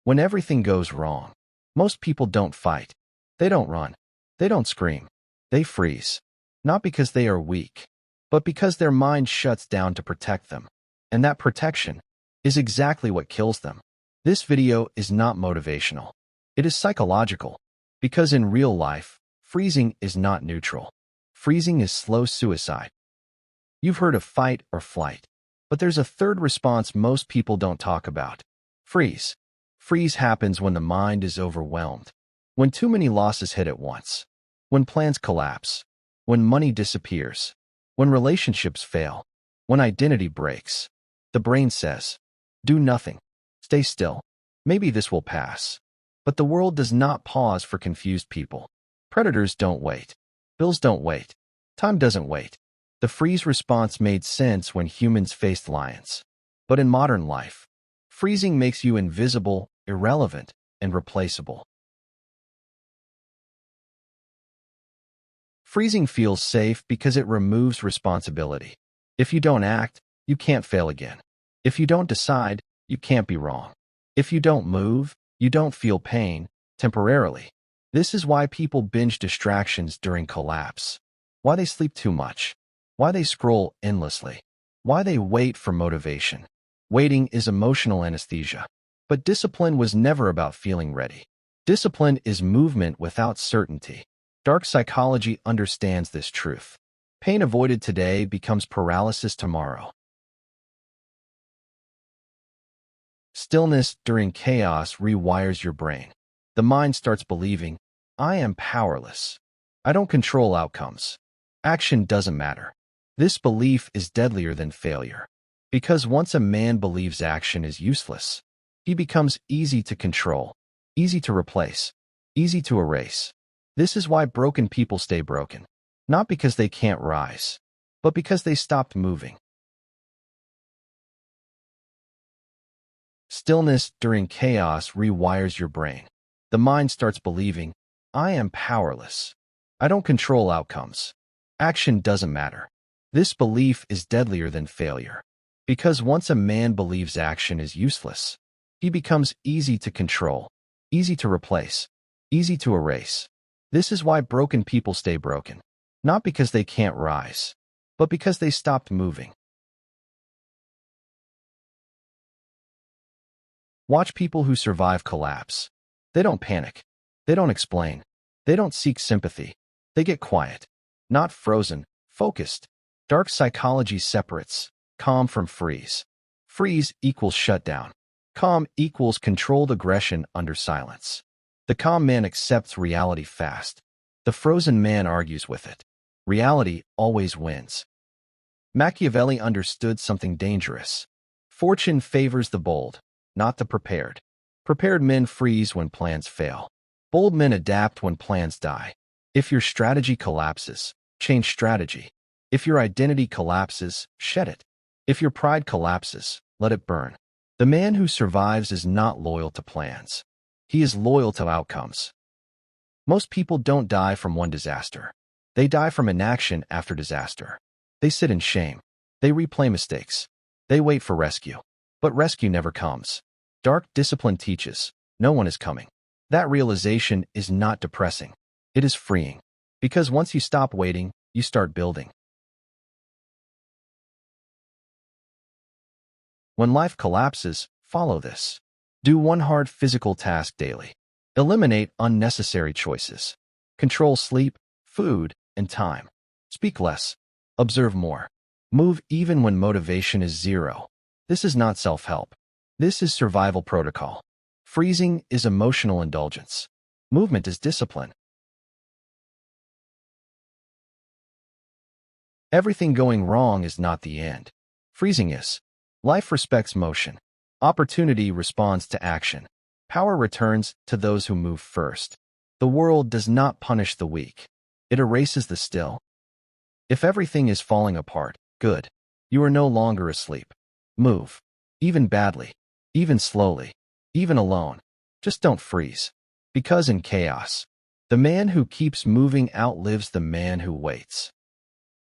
When everything goes wrong, most people don't fight. They don't run. They don't scream. They freeze. Not because they are weak, but because their mind shuts down to protect them. And that protection is exactly what kills them. This video is not motivational. It is psychological. Because in real life, freezing is not neutral. Freezing is slow suicide. You've heard of fight or flight, but there's a third response most people don't talk about. Freeze. Freeze happens when the mind is overwhelmed, when too many losses hit at once, when plans collapse, when money disappears, when relationships fail, when identity breaks. The brain says, do nothing, stay still, maybe this will pass. But the world does not pause for confused people. Predators don't wait. Bills don't wait. Time doesn't wait. The freeze response made sense when humans faced lions. But in modern life, freezing makes you invisible, irrelevant, and replaceable. Freezing feels safe because it removes responsibility. If you don't act, you can't fail again. If you don't decide, you can't be wrong. If you don't move, you don't feel pain, temporarily. This is why people binge distractions during collapse. Why they sleep too much. Why they scroll endlessly. Why they wait for motivation. Waiting is emotional anesthesia. But discipline was never about feeling ready. Discipline is movement without certainty. Dark psychology understands this truth. Pain avoided today becomes paralysis tomorrow. Stillness during chaos rewires your brain. The mind starts believing, I am powerless. I don't control outcomes. Action doesn't matter. This belief is deadlier than failure. Because once a man believes action is useless, he becomes easy to control, easy to replace, easy to erase. This is why broken people stay broken. Not because they can't rise, but because they stopped moving. Stillness during chaos rewires your brain. The mind starts believing, I am powerless. I don't control outcomes. Action doesn't matter. This belief is deadlier than failure. Because once a man believes action is useless, he becomes easy to control, easy to replace, easy to erase. This is why broken people stay broken. Not because they can't rise, but because they stopped moving. Watch people who survive collapse. They don't panic. They don't explain. They don't seek sympathy. They get quiet. Not frozen, focused. Dark psychology separates calm from freeze. Freeze equals shutdown. Calm equals controlled aggression under silence. The calm man accepts reality fast. The frozen man argues with it. Reality always wins. Machiavelli understood something dangerous. Fortune favors the bold, not the prepared. Prepared men freeze when plans fail. Bold men adapt when plans die. If your strategy collapses, change strategy. If your identity collapses, shed it. If your pride collapses, let it burn. The man who survives is not loyal to plans. He is loyal to outcomes. Most people don't die from one disaster. They die from inaction after disaster. They sit in shame. They replay mistakes. They wait for rescue. But rescue never comes. Dark discipline teaches, no one is coming. That realization is not depressing. It is freeing. Because once you stop waiting, you start building. When life collapses, follow this. Do one hard physical task daily. Eliminate unnecessary choices. Control sleep, food, and time. Speak less. Observe more. Move even when motivation is zero. This is not self-help. This is survival protocol. Freezing is emotional indulgence. Movement is discipline. Everything going wrong is not the end. Freezing is. Life respects motion. Opportunity responds to action. Power returns to those who move first. The world does not punish the weak. It erases the still. If everything is falling apart, good. You are no longer asleep. Move. Even badly. Even slowly. Even alone. Just don't freeze. Because in chaos, the man who keeps moving outlives the man who waits.